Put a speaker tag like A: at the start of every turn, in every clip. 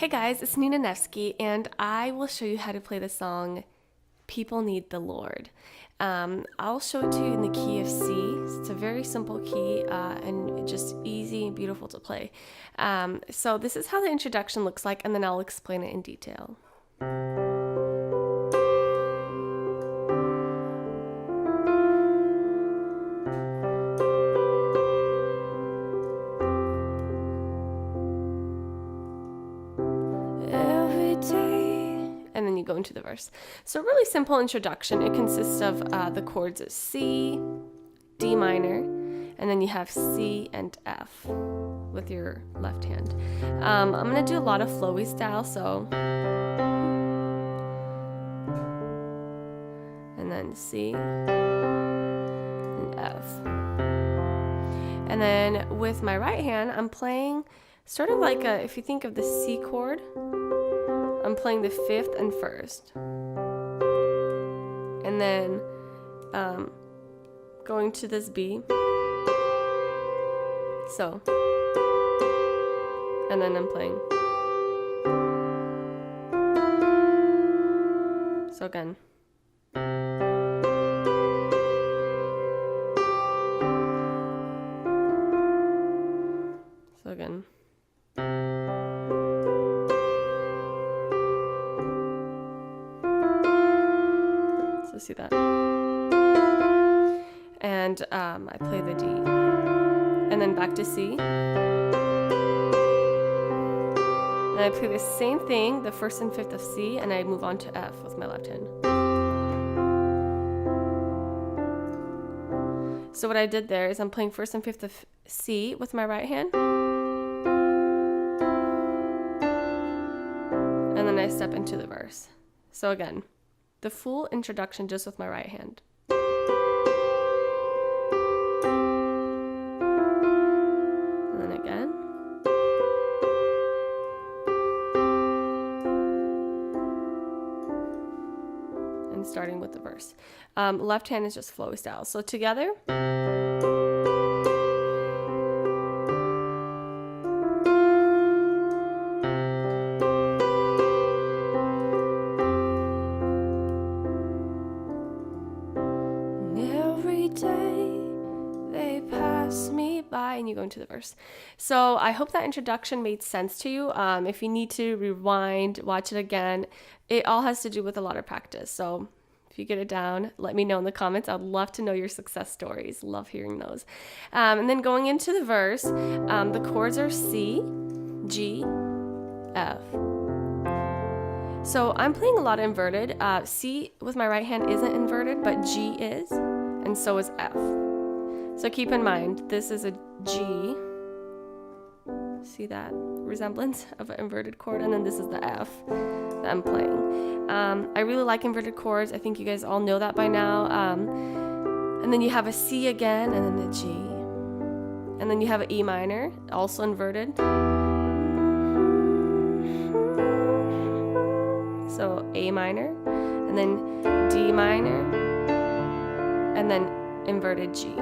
A: Hey guys, it's Nina Nevsky, and I will show you how to play the song People Need the Lord. I'll show it to you in the key of C. It's a very simple key and just easy and beautiful to play. So this is how the introduction looks like, and then I'll explain it in detail. And then you go into the verse. So really simple introduction. It consists of the chords of C, D minor, and then you have C and F with your left hand. I'm going to do a lot of flowy style, so. And then C and F. And then with my right hand, I'm playing sort of like if you think of the C chord, I'm playing the 5th and 1st, and then going to this B, so, and then I'm playing, so again, so again. So see that, and I play the D, and then back to C, and I play the same thing, the 1st and 5th of C, and I move on to F with my left hand. So what I did there is I'm playing 1st and 5th of C with my right hand, and then I step into the verse. So again, the full introduction just with my right hand. And then again. And starting with the verse. Left hand is just flowy style. So together. And you go into the verse. So I hope that introduction made sense to you. If you need to rewind, watch it again, it all has to do with a lot of practice. So if you get it down, let me know in the comments. I'd love to know your success stories. Love hearing those. And then going into the verse, the chords are C, G, F. So I'm playing a lot of inverted. C with my right hand isn't inverted, but G is, and so is F. So keep in mind, this is a G. See that resemblance of an inverted chord? And then this is the F that I'm playing. I really like inverted chords. I think you guys all know that by now. And then you have a C again, and then the G. And then you have an E minor, also inverted. So A minor, and then D minor, and then inverted G.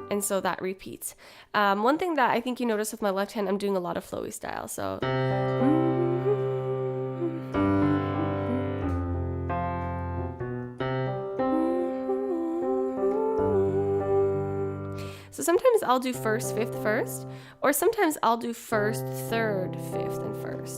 A: And so that repeats. One thing that I think you notice with my left hand, I'm doing a lot of flowy style. So, sometimes I'll do 1st, 5th, 1st, or sometimes I'll do 1st, 3rd, 5th, and 1st.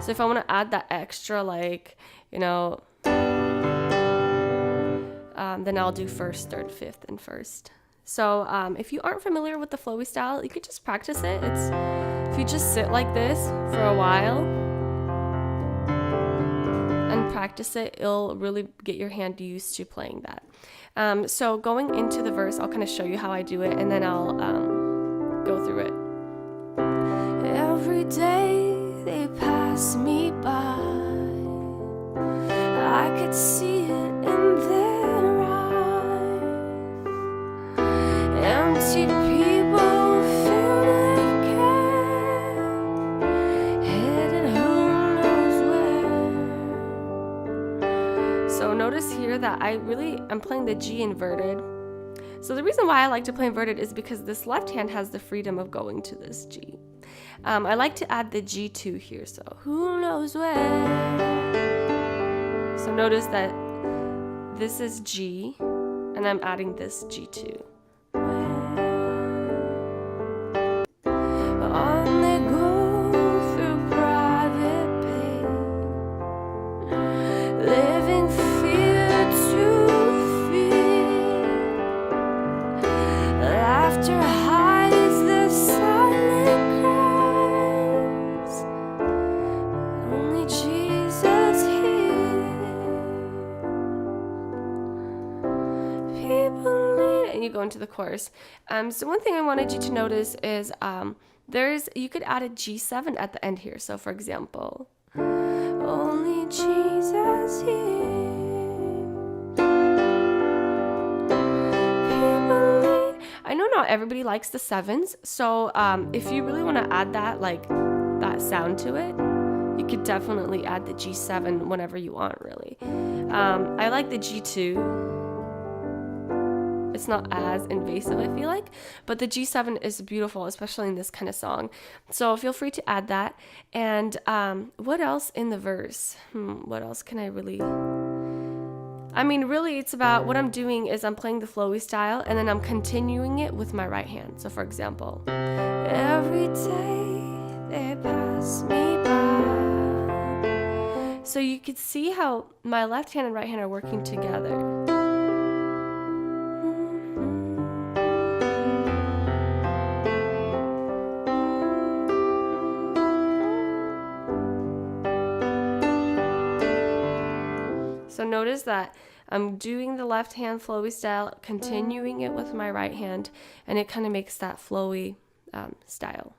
A: So if I want to add that extra, like, you know, then I'll do 1st, 3rd, 5th, and 1st. So if you aren't familiar with the flowy style, you could just practice it. If you just sit like this for a while and practice it, it'll really get your hand used to playing that. So going into the verse, I'll kind of show you how I do it, and then I'll go through it. Every day they pass me by, I could see it in their eyes. Empty people filled with care, headed who knows where. So notice here that I'm playing the G inverted. So the reason why I like to play inverted is because this left hand has the freedom of going to this G. I like to add the G2 here, so who knows where. So notice that this is G, and I'm adding this G2. Go into the chorus. So one thing I wanted you to notice is you could add a G7 at the end here. So for example, only Jesus hears. I know not everybody likes the sevens, so if you really want to add that that sound to it, you could definitely add the G7 whenever you want, really. I like the G2. It's not as invasive, I feel like, but the G7 is beautiful, especially in this kind of song. So feel free to add that. And what else in the verse? What else can I really... I mean, really, it's about what I'm doing is I'm playing the flowy style, and then I'm continuing it with my right hand. So for example, every day they pass me by. So you could see how my left hand and right hand are working together. So notice that I'm doing the left hand flowy style, continuing it with my right hand, and it kind of makes that flowy style.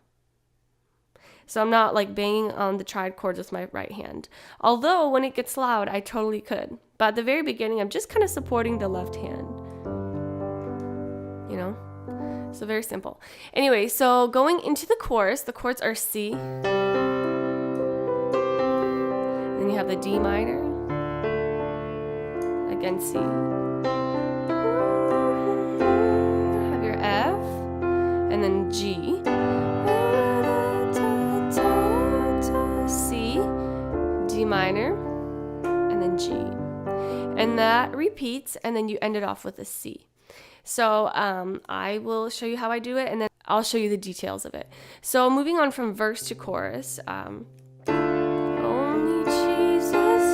A: So I'm not like banging on the triad chords with my right hand. Although when it gets loud, I totally could. But at the very beginning, I'm just kind of supporting the left hand. You know? So very simple. Anyway, so going into the chorus are C. Then you have the D minor. Again, C. Have your F, and then G. C, D minor, and then G. And that repeats, and then you end it off with a C. So I will show you how I do it, and then I'll show you the details of it. So moving on from verse to chorus, only Jesus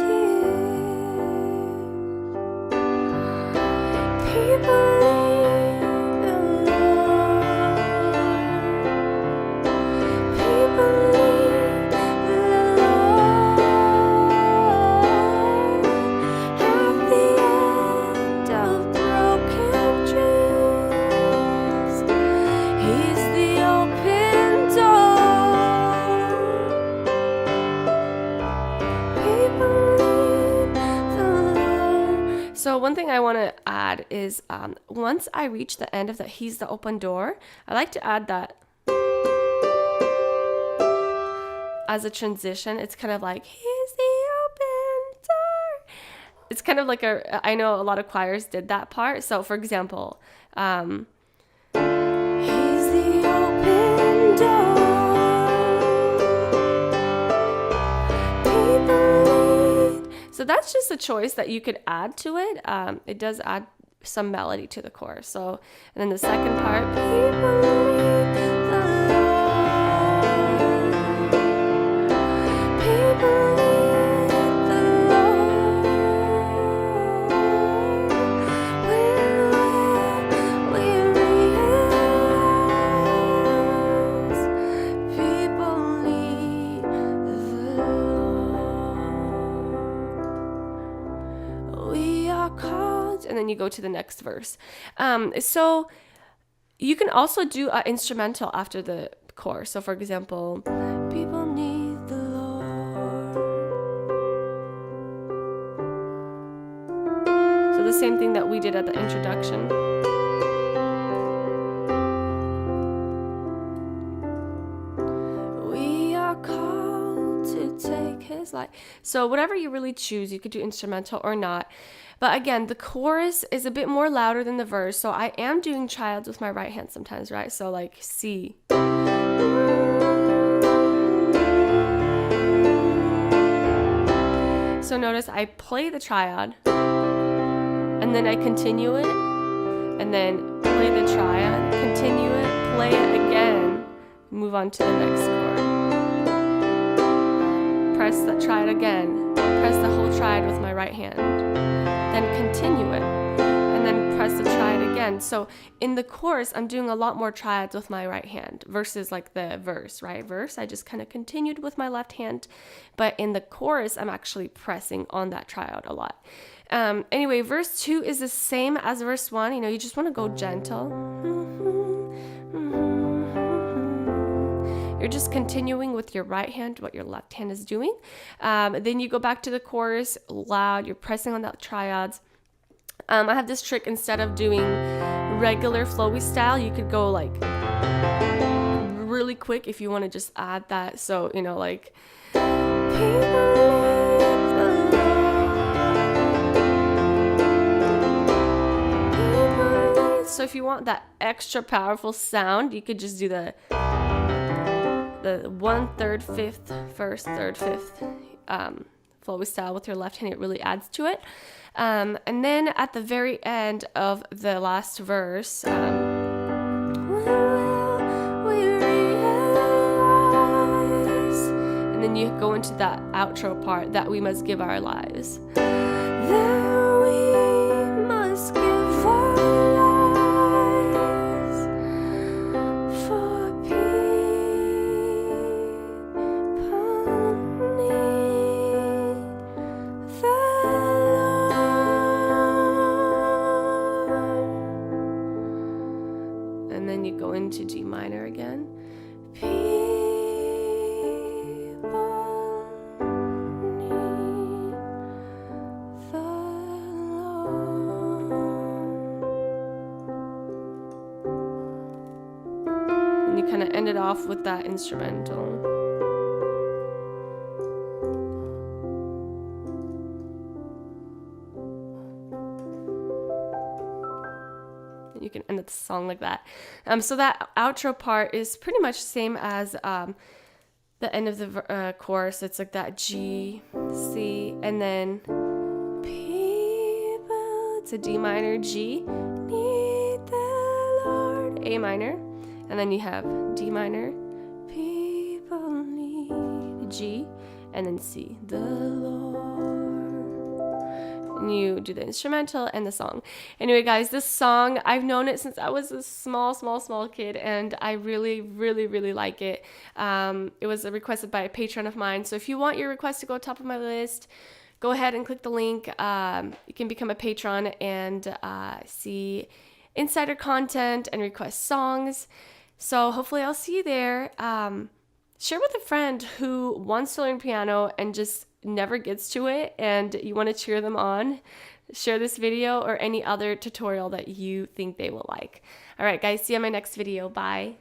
A: So one thing I want to add is once I reach the end of the He's the Open Door, I like to add that as a transition. It's kind of like, He's the open door. It's kind of like I know a lot of choirs did that part. So for example, He's the open door. So that's just a choice that you could add to it. It does add some melody to the chorus. So, and then the second part, people need the Lord. People need the Lord. When we realize people need the Lord. We are called, and then you go to the next verse. So you can also do an instrumental after the chorus. So for example, people need the Lord. So the same thing that we did at the introduction. We are called to take his life. So whatever you really choose, you could do instrumental or not. But again, the chorus is a bit more louder than the verse. So I am doing triads with my right hand sometimes, right? So like C. So notice I play the triad, and then I continue it, and then play the triad, continue it, play it again, move on to the next chord. Press that triad again, press the whole triad with my right hand, then continue it, and then press the triad again. So in the chorus, I'm doing a lot more triads with my right hand versus like the verse, right? Verse, I just kind of continued with my left hand, but in the chorus, I'm actually pressing on that triad a lot. Anyway, verse 2 is the same as verse 1. You know, you just want to go gentle. You're just continuing with your right hand what your left hand is doing. Then you go back to the chorus loud. You're pressing on that triads. I have this trick. Instead of doing regular flowy style, you could go like really quick if you want to just add that. So, you know, like so if you want that extra powerful sound, you could just do the 1 3rd 5th 1st 3rd 5th flowy style with your left hand. It really adds to it. And then at the very end of the last verse, and then you go into that outro part, that we must give our lives. That we must give our lives for people need the Lord. And then you go into D minor again. And you kind of end it off with that instrumental. And you can end the song like that. So that outro part is pretty much the same as the end of the chorus. It's like that G, C, and then people. It's a D minor, G, need the Lord, A minor. And then you have D minor, people need G, and then C, the Lord. And you do the instrumental and the song. Anyway, guys, this song, I've known it since I was a small kid, and I really, really, really like it. It was requested by a patron of mine. So if you want your request to go top of my list, go ahead and click the link. You can become a patron and see insider content and request songs. So hopefully I'll see you there. Share with a friend who wants to learn piano and just never gets to it, and you want to cheer them on. Share this video or any other tutorial that you think they will like. All right, guys, see you on my next video. Bye.